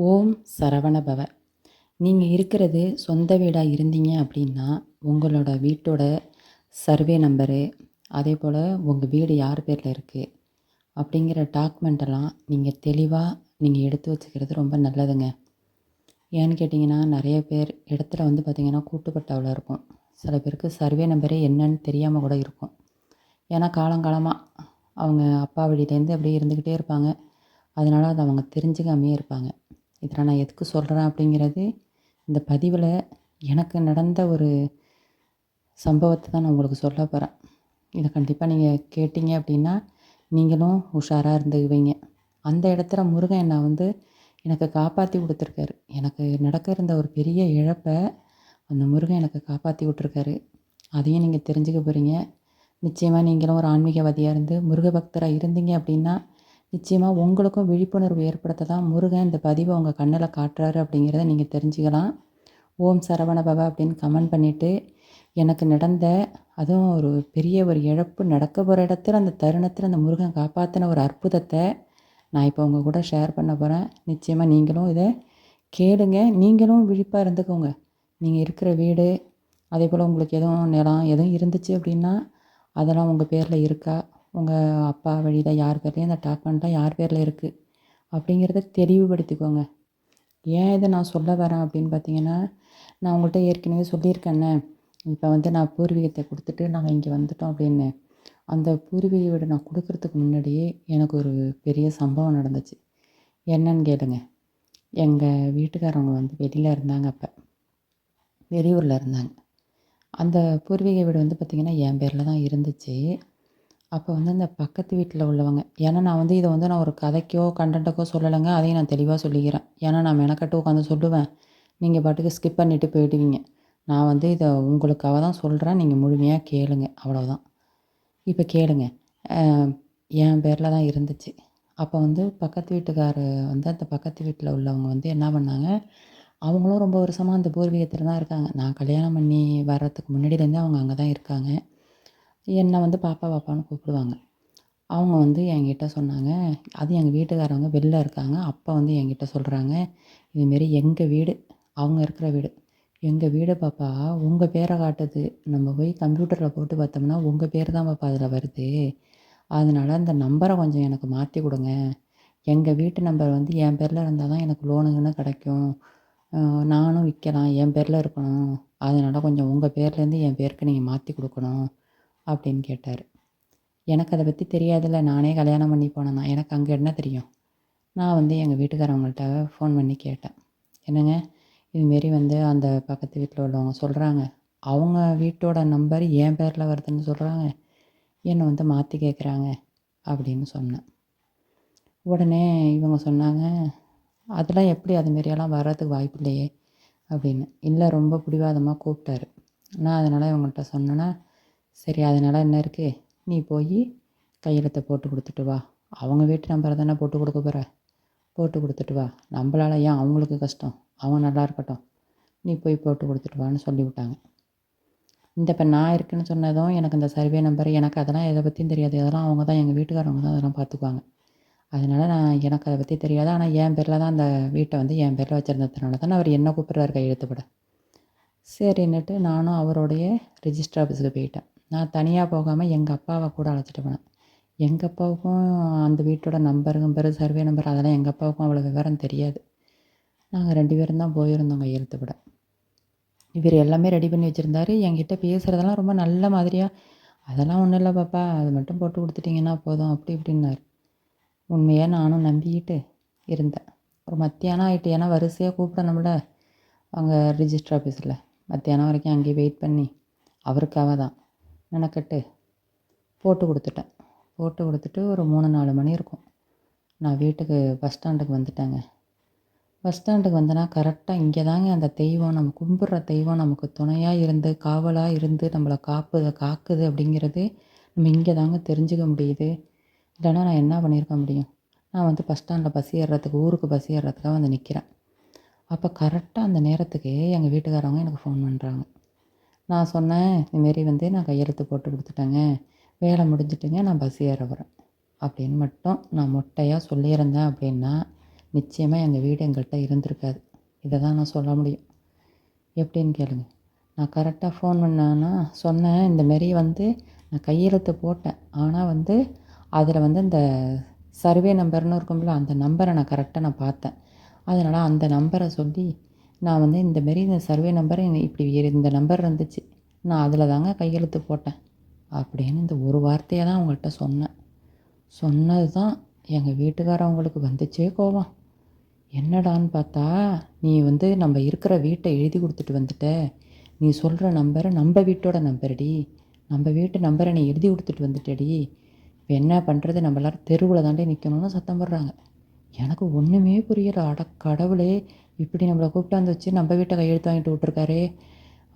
ஓம் சரவணபவ. நீங்கள் இருக்கிறது சொந்த வீடாக இருந்தீங்க அப்படின்னா உங்களோட வீட்டோட சர்வே நம்பரு, அதே போல் உங்கள் வீடு யார் பேரில் இருக்குது அப்படிங்கிற டாக்குமெண்ட்டெல்லாம் நீங்கள் தெளிவாக நீங்கள் எடுத்து வச்சுக்கிறது ரொம்ப நல்லதுங்க. ஏன்னு கேட்டிங்கன்னா, நிறைய பேர் இடத்துல வந்து பார்த்திங்கன்னா கூட்டுப்பட்டாவில் இருக்கும். சில பேருக்கு சர்வே நம்பரே என்னன்னு தெரியாமல் கூட இருக்கும். ஏன்னா காலங்காலமாக அவங்க அப்பா வழியிலேருந்து அப்படியே இருந்துக்கிட்டே இருப்பாங்க. அதனால் அதை அவங்க தெரிஞ்சுக்காமையே இருப்பாங்க. இதில் நான் எதுக்கு சொல்கிறேன் அப்படிங்கிறது, இந்த பதிவில் எனக்கு நடந்த ஒரு சம்பவத்தை தான் நான் உங்களுக்கு சொல்ல போகிறேன். இதை கண்டிப்பாக நீங்கள் கேட்டீங்க அப்படின்னா நீங்களும் உஷாராக இருந்துக்குவீங்க. அந்த இடத்துல முருகன் என்னை வந்து எனக்கு காப்பாற்றி கொடுத்துருக்காரு. எனக்கு நடக்க இருந்த ஒரு பெரிய இழப்பை அந்த முருகன் எனக்கு காப்பாற்றி விட்ருக்காரு. அதையும் நீங்கள் தெரிஞ்சுக்க போகிறீங்க. நிச்சயமாக நீங்களும் ஒரு ஆன்மீகவாதியாக இருந்து முருக பக்தராக இருந்தீங்க அப்படின்னா நிச்சயமாக உங்களுக்கும் விழிப்புணர்வு ஏற்படுத்த தான் முருகன் இந்த பதிவை உங்கள் கண்ணில் காட்டுறாரு அப்படிங்கிறத நீங்கள் தெரிஞ்சுக்கலாம். ஓம் சரவணபவ அப்படின்னு கமெண்ட் பண்ணிவிட்டு, எனக்கு நடந்த அதுவும் ஒரு பெரிய ஒரு இழப்பு நடக்க போகிற இடத்துல அந்த தருணத்தில் அந்த முருகன் காப்பாற்றின ஒரு அற்புதத்தை நான் இப்போ உங்கள் கூட ஷேர் பண்ண போகிறேன். நிச்சயமாக நீங்களும் இதை கேளுங்க. நீங்களும் விழிப்பாக இருந்துக்கோங்க. நீங்கள் இருக்கிற வீடு, அதே போல் உங்களுக்கு எதுவும் நிலம் எதுவும் இருந்துச்சு அப்படின்னா அதெல்லாம் உங்கள் பேரில் இருக்கா, உங்கள் அப்பா வழியில் யார் பேர்லையும் அந்த டாக்குமெண்ட்லாம் யார் பேரில் இருக்குது அப்படிங்கிறத தெளிவுபடுத்திக்கோங்க. ஏன் இதை நான் சொல்ல வரேன் அப்படின்னு பார்த்தீங்கன்னா, நான் உங்கள்கிட்ட ஏற்கனவே சொல்லியிருக்கேன்னே, இப்போ வந்து நான் பூர்வீகத்தை கொடுத்துட்டு நாங்கள் இங்கே வந்துட்டோம் அப்படின்னு. அந்த பூர்வீக வீடு நான் கொடுக்குறதுக்கு முன்னாடியே எனக்கு ஒரு பெரிய சம்பவம் நடந்துச்சு. என்னன்னு கேளுங்க. எங்கள் வீட்டுக்காரவங்க வந்து வெளியில் இருந்தாங்க. அப்போ வெளியூரில் இருந்தாங்க. அந்த பூர்வீக வீடு வந்து பார்த்திங்கன்னா என் பேரில் தான் இருந்துச்சு. அப்போ வந்து அந்த பக்கத்து வீட்டில் உள்ளவங்க, ஏன்னா நான் வந்து இதை வந்து நான் ஒரு கதைக்கோ கண்டென்ட்டுக்கோ சொல்லலைங்க. அதையும் நான் தெளிவாக சொல்லிக்கிறேன். ஏன்னா நான் மெனக்கட்டு உட்காந்து சொல்லுவேன், நீங்கள் பாட்டுக்கு ஸ்கிப் பண்ணிவிட்டு போயிடுவீங்க. நான் வந்து இதை உங்களுக்காக தான் சொல்கிறேன். நீங்கள் முழுமையாக கேளுங்க, அவ்வளோதான். இப்போ கேளுங்க. என் பேரில் தான் இருந்துச்சு. அப்போ வந்து பக்கத்து வீட்டுக்கார் வந்து அந்த பக்கத்து வீட்டில் உள்ளவங்க வந்து என்ன பண்ணாங்க, அவங்களும் ரொம்ப வருஷமாக அந்த பூர்வீகத்தில் தான் இருக்காங்க. நான் கல்யாணம் பண்ணி வர்றதுக்கு முன்னாடியிலேருந்தே அவங்க அங்கே தான் இருக்காங்க. என்னை வந்து பாப்பா பாப்பான்னு கூப்பிடுவாங்க. அவங்க வந்து என்கிட்ட சொன்னாங்க, அது எங்கள் வீட்டுக்காரவங்க வெளில இருக்காங்க. அப்போ வந்து என்கிட்ட சொல்கிறாங்க, இதுமாரி எங்கள் வீடு, அவங்க இருக்கிற வீடு, எங்கள் வீடு பாப்பா உங்கள் பேரை காட்டுது. நம்ம போய் கம்ப்யூட்டரில் போட்டு பார்த்தோம்னா உங்கள் பேர் தான் பாப்பா அதில் வருது. அதனால அந்த நம்பரை கொஞ்சம் எனக்கு மாற்றி கொடுங்க. எங்கள் வீட்டு நம்பர் வந்து என் பேரில் இருந்தால் தான் எனக்கு லோனுங்கன்னு கிடைக்கும். நானும் விற்கலாம், என் பேரில் இருக்கணும். அதனால் கொஞ்சம் உங்கள் பேர்லேருந்து என் பேருக்கு நீங்கள் மாற்றி கொடுக்கணும் அப்படின்னு கேட்டார். எனக்கு அதை பற்றி தெரியாதுல்ல. நானே கல்யாணம் பண்ணி போனேன்னா எனக்கு அங்கே என்ன தெரியும். நான் வந்து எங்கள் வீட்டுக்காரவங்கள்ட்ட ஃபோன் பண்ணி கேட்டேன், என்னங்க இதுமாரி வந்து அந்த பக்கத்து வீட்டில் உள்ளவங்க சொல்கிறாங்க, அவங்க வீட்டோட நம்பர் என் பேரில் வருதுன்னு சொல்கிறாங்க, என்னை வந்து மாற்றி கேட்குறாங்க அப்படின்னு சொன்னேன். உடனே இவங்க சொன்னாங்க, அதெல்லாம் எப்படி அதுமாரியெல்லாம் வர்றதுக்கு வாய்ப்பு இல்லையே அப்படின்னு. இல்லை, ரொம்ப பிடிவாதமாக கூப்பிட்டாரு. நான் அதனால் இவங்கள்ட்ட சொன்னேன்னா, சரி அதனால் என்ன இருக்குது, நீ போய் கையெழுத்தை போட்டு கொடுத்துட்டு வா. அவங்க வீட்டு நம்பரை தானே போட்டு கொடுக்க போகிற, போட்டு கொடுத்துட்டு வா. நம்மளால் ஏன் அவங்களுக்கு கஷ்டம், அவங்க நல்லா இருக்கட்டும், நீ போய் போட்டு கொடுத்துட்டு வான்னு சொல்லிவிட்டாங்க. இந்த இப்போ நான் இருக்குன்னு சொன்னதும் எனக்கு இந்த சர்வே நம்பர் எனக்கு அதெல்லாம் எதை பற்றியும் தெரியாது. அதெல்லாம் அவங்க தான், எங்கள் வீட்டுக்காரவங்க தான் அதெல்லாம் பார்த்துக்குவாங்க. அதனால் எனக்கு அதை பற்றி தெரியாது. ஆனால் என் பேரில் தான் அந்த வீட்டை வந்து என் பேரில் வச்சுருந்ததுனால தானே அவர் என்ன கூப்பிட்றாரு கையெழுத்து போட. சரின்னுட்டு நானும் அவருடைய ரிஜிஸ்டர் ஆஃபீஸுக்கு போயிட்டேன். நான் தனியாக போகாமல் எங்கள் அப்பாவை கூட அழைச்சிட்டு போனேன். எங்கள் அப்பாவுக்கும் அந்த வீட்டோட நம்பரு சர்வே நம்பர் அதெல்லாம் எங்கள் அப்பாவுக்கும் அவ்வளோ விவரம் தெரியாது. நாங்கள் 2 பேரும் தான் போயிருந்தோம் கையெழுத்து போட. இவர் எல்லாமே ரெடி பண்ணி வச்சுருந்தாரு. என்கிட்ட பேசுகிறதெல்லாம் ரொம்ப நல்ல மாதிரியாக, அதெல்லாம் ஒன்றும் இல்லை பாப்பா, அது மட்டும் போட்டு கொடுத்துட்டிங்கன்னா போதும் அப்படி இப்படின்னாரு. உண்மையாக நானும் நம்பிக்கிட்டு இருந்தேன். ஒரு மத்தியானம் ஆகிட்டு, ஏன்னா வரிசையாக கூப்பிடணும்ல அங்கே ரிஜிஸ்டர் ஆஃபீஸில். மத்தியானம் வரைக்கும் அங்கேயே வெயிட் பண்ணி அவருக்காக தான் மெனக்கட்டு போட்டு கொடுத்துட்டேன். போட்டு கொடுத்துட்டு ஒரு 3-4 மணி இருக்கும். நான் வீட்டுக்கு பஸ் ஸ்டாண்டுக்கு வந்துட்டேங்க. பஸ் ஸ்டாண்டுக்கு வந்தேன்னா கரெக்டாக இங்கே தாங்க அந்த தெய்வம், நம்ம கும்பிட்ற தெய்வம் நமக்கு துணையாக இருந்து காவலாக இருந்து நம்மளை காக்குது அப்படிங்கிறது நம்ம இங்கே தாங்க தெரிஞ்சுக்க முடியுது. இல்லைன்னா நான் என்ன பண்ணியிருக்க முடியும். நான் வந்து பஸ் ஸ்டாண்டில் பஸ் ஏறுறதுக்கு, ஊருக்கு பஸ் ஏறுறதுக்காக வந்து நிற்கிறேன். அப்போ கரெக்டாக அந்த நேரத்துக்கு எங்கள் வீட்டுக்காரவங்க எனக்கு ஃபோன் பண்ணுறாங்க. நான் சொன்னேன், இதுமாரி வந்து நான் கையெழுத்து போட்டு கொடுத்துட்டேங்க, வேலை முடிஞ்சிட்டுங்க, நான் பஸ் ஏற வரேன் அப்படின்னு மட்டும் நான் மொட்டையாக சொல்லியிருந்தேன் அப்படின்னா நிச்சயமாக எங்கள் வீடு எங்கள்கிட்ட இருந்திருக்காது. இதை தான் நான் சொல்ல முடியும். எப்படின்னு கேளுங்க. நான் கரெக்டாக ஃபோன் பண்ணேன்னா சொன்னேன், இந்தமாரி வந்து நான் கையெழுத்து போட்டேன். ஆனால் வந்து அதில் வந்து இந்த சர்வே நம்பர்னு இருக்கும்ல, அந்த நம்பரை நான் கரெக்டாக பார்த்தேன். அதனால் அந்த நம்பரை சொல்லி நான் வந்து இந்தமாரி இந்த சர்வே நம்பர் இப்படி இந்த நம்பர் இருந்துச்சு. நான் அதில் தாங்க கையெழுத்து போட்டேன். அப்படின்னு இந்த ஒரு வார்த்தையை தான் அவங்கள்ட்ட சொன்னேன். சொன்னது தான் எங்கள் வீட்டுக்காரவங்களுக்கு வந்துச்சே கோவம். என்னடான்னு பார்த்தா, நீ வந்து நம்ம இருக்கிற வீட்டை எழுதி கொடுத்துட்டு வந்துட்ட. நீ சொல்கிற நம்பர் நம்ம வீட்டோட நம்பருடி. நம்ம வீட்டு நம்பரை நீ எழுதி கொடுத்துட்டு வந்துட்டடி. இப்போ என்ன பண்ணுறது, நம்ம எல்லோரும் தெருவில் தாண்டி நிற்கணும்னு சத்தம் போடுறாங்க. எனக்கு ஒன்றுமே புரியலை. அட கடவுளே! இப்படி நம்மளை கூப்பிட்டாந்து வச்சு நம்ம வீட்டை கையெழுத்து வாங்கிட்டு விட்ருக்காரே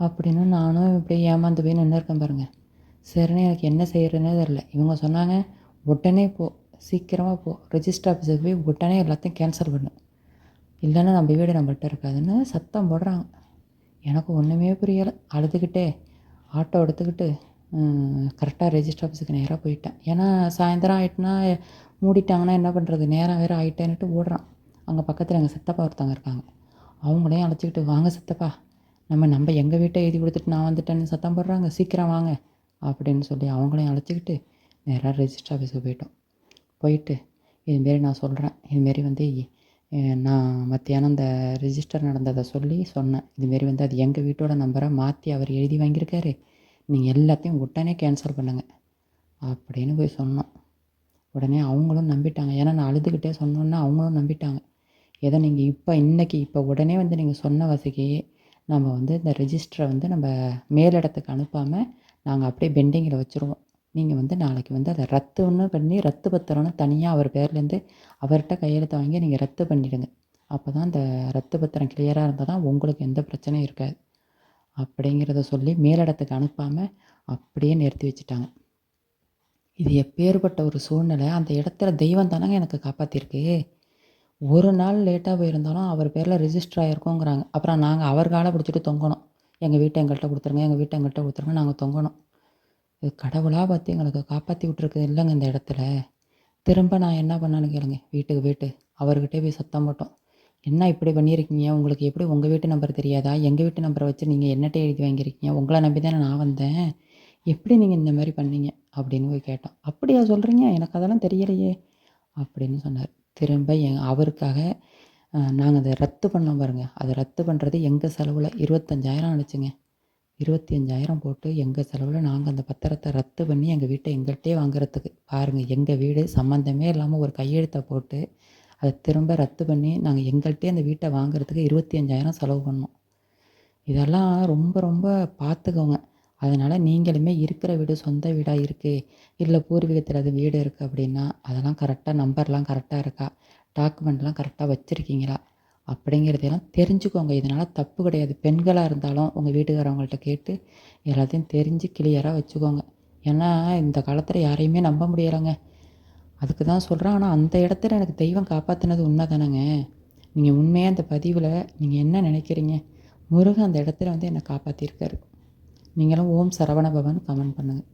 அப்படின்னு நானும் இப்படி ஏமாந்து போய் நின்று இருக்கேன் பாருங்கள். சரின்னு எனக்கு என்ன செய்கிறதுனே தெரில. இவங்க சொன்னாங்க, உடனே போ, சீக்கிரமாக போ, ரெஜிஸ்டர் ஆஃபீஸுக்கு போய் உடனே எல்லாத்தையும் கேன்சல் பண்ணு, இல்லைன்னா நம்ம வீடு நம்மள்ட்ட இருக்காதுன்னு சத்தம் போடுறாங்க. எனக்கு ஒன்றுமே புரியலை. அழுதுகிட்டே ஆட்டோ எடுத்துக்கிட்டு கரெக்டாக ரெஜிஸ்டர் ஆஃபீஸுக்கு நேராக போயிட்டேன். ஏன்னா சாயந்தரம் ஆகிட்டுனா மூடிட்டாங்கன்னா என்ன பண்ணுறது, நேரம் வேறு ஆகிட்டேன்னுட்டு ஓடுறான். அங்கே பக்கத்தில் எங்கள் சித்தப்பா ஒருத்தவங்க இருக்காங்க. அவங்களையும் அழைச்சிக்கிட்டு, வாங்க சித்தப்பா, நம்ம எங்கள் வீட்டை எழுதி கொடுத்துட்டு நான் வந்துட்டேன்னு சத்தம் போடுறாங்க, சீக்கிரம் வாங்க அப்படின்னு சொல்லி அவங்களையும் அழைச்சிக்கிட்டு நேராக ரெஜிஸ்டர் ஆஃபீஸுக்கு போயிட்டோம். போயிட்டு இதுமாரி நான் சொல்கிறேன், இதுமாரி வந்து நான் மத்தியானம் இந்த ரிஜிஸ்டர் நடந்ததை சொல்லி சொன்னேன். இதுமாரி வந்து அது எங்கள் வீட்டோட நம்பரை மாற்றி அவர் எழுதி வாங்கியிருக்காரு. நீங்கள் எல்லாத்தையும் உடனே கேன்சல் பண்ணுங்கள் அப்படின்னு போய் சொன்னோம். உடனே அவங்களும் நம்பிட்டாங்க. ஏன்னா நான் அழுதுகிட்டே சொன்னோன்னா அவங்களும் நம்பிட்டாங்க. ஏதோ நீங்கள் இப்போ உடனே வந்து நீங்கள் சொன்ன வசதிக்கு நம்ம வந்து இந்த ரெஜிஸ்டரை வந்து நம்ம மேலிடத்துக்கு அனுப்பாமல் நாங்கள் அப்படியே பெண்டிங்கில் வச்சுருவோம். நீங்கள் வந்து நாளைக்கு வந்து அதை ரத்துன்னு பண்ணி ரத்து பத்திரம்னு தனியாக அவர் பேர்லேருந்து அவர்கிட்ட கையெழுத்து வாங்கி நீங்கள் ரத்து பண்ணிவிடுங்க. அப்போ தான் அந்த ரத்து பத்திரம் கிளியராக இருந்தால் தான் உங்களுக்கு எந்த பிரச்சனையும் இருக்காது அப்படிங்கிறத சொல்லி மேலிடத்துக்கு அனுப்பாமல் அப்படியே நிறுத்தி வச்சுட்டாங்க. இது எப்பேற்பட்ட ஒரு சூழ்நிலை. அந்த இடத்துல தெய்வம் தானங்க எனக்கு காப்பாற்றிருக்கு. ஒரு நாள் லேட்டாக போயிருந்தாலும் அவர் பேரில் ரிஜிஸ்டர் ஆகிருக்கோங்கிறாங்க. அப்புறம் நாங்கள் அவர் காலை பிடிச்சிட்டு தொங்கணும். எங்கள் வீட்டை எங்கள்கிட்ட கொடுத்துருங்க, எங்கள் வீட்டை எங்கள்கிட்ட கொடுத்துருங்க, நாங்கள் தொங்கணும். இது கடவுளாக பார்த்து எங்களுக்கு காப்பாற்றி விட்ருக்கு இல்லைங்க இந்த இடத்துல. திரும்ப நான் என்ன பண்ணேன்னு கேளுங்க. வீட்டுக்கு போய்ட்டு அவர்கிட்டே போய் சத்தம் போட்டோம். என்ன இப்படி பண்ணியிருக்கீங்க, உங்களுக்கு எப்படி உங்கள் வீட்டு நம்பர் தெரியாதா, எங்கள் வீட்டு நம்பரை வச்சு நீங்கள் என்னட்ட எழுதி வாங்கியிருக்கீங்க, உங்களை நம்பி தானே நான் வந்தேன், எப்படி நீங்கள் இந்த மாதிரி பண்ணீங்க அப்படின்னு போய் கேட்டோம். அப்படியா சொல்கிறீங்க, எனக்கு அதெல்லாம் தெரியலையே அப்படின்னு சொன்னார். திரும்ப அவருக்காக நாங்கள் அதை ரத்து பண்ணோம் பாருங்கள். அதை ரத்து பண்ணுறது எங்கள் செலவில் 25,000 ஆணுச்சுங்க. 25,000 போட்டு எங்கள் செலவில் நாங்கள் அந்த பத்திரத்தை ரத்து பண்ணி எங்கள் வீட்டை எங்கள்கிட்டே வாங்குறதுக்கு பாருங்கள். எங்கள் வீடு சம்மந்தமே இல்லாமல் ஒரு கையெழுத்தை போட்டு அதை திரும்ப ரத்து பண்ணி நாங்கள் எங்கள்கிட்டே அந்த வீட்டை வாங்குறதுக்கு 25,000 செலவு பண்ணோம். இதெல்லாம் ரொம்ப ரொம்ப பார்த்துக்கோங்க. அதனால் நீங்களுமே இருக்கிற வீடு சொந்த வீடாக இருக்குது, இல்லை பூர்வீகத்தில் அது வீடு இருக்குது அப்படின்னா அதெல்லாம் கரெக்டாக நம்பர்லாம் கரெக்டாக இருக்கா, டாக்குமெண்ட்லாம் கரெக்டாக வச்சுருக்கீங்களா அப்படிங்கிறதெல்லாம் தெரிஞ்சுக்கோங்க. இதனால் தப்பு கிடையாது. பெண்களாக இருந்தாலும் உங்கள் வீட்டுக்காரவங்கள்ட்ட கேட்டு எல்லாத்தையும் தெரிஞ்சு கிளியராக வச்சுக்கோங்க. ஏன்னா இந்த காலத்தில் யாரையுமே நம்ப முடியலைங்க. அதுக்கு தான் சொல்கிறேன். ஆனால் அந்த இடத்துல எனக்கு தெய்வம் காப்பாற்றினது உண்மை தானேங்க. நீங்கள் உண்மையாக அந்த பதிவில் நீங்கள் என்ன நினைக்கிறீங்க? முருகன் அந்த இடத்துல வந்து என்னை காப்பாற்றிருக்காரு. நீங்களும் ஓம் சரவண பவன் கமெண்ட் பண்ணுங்கள்.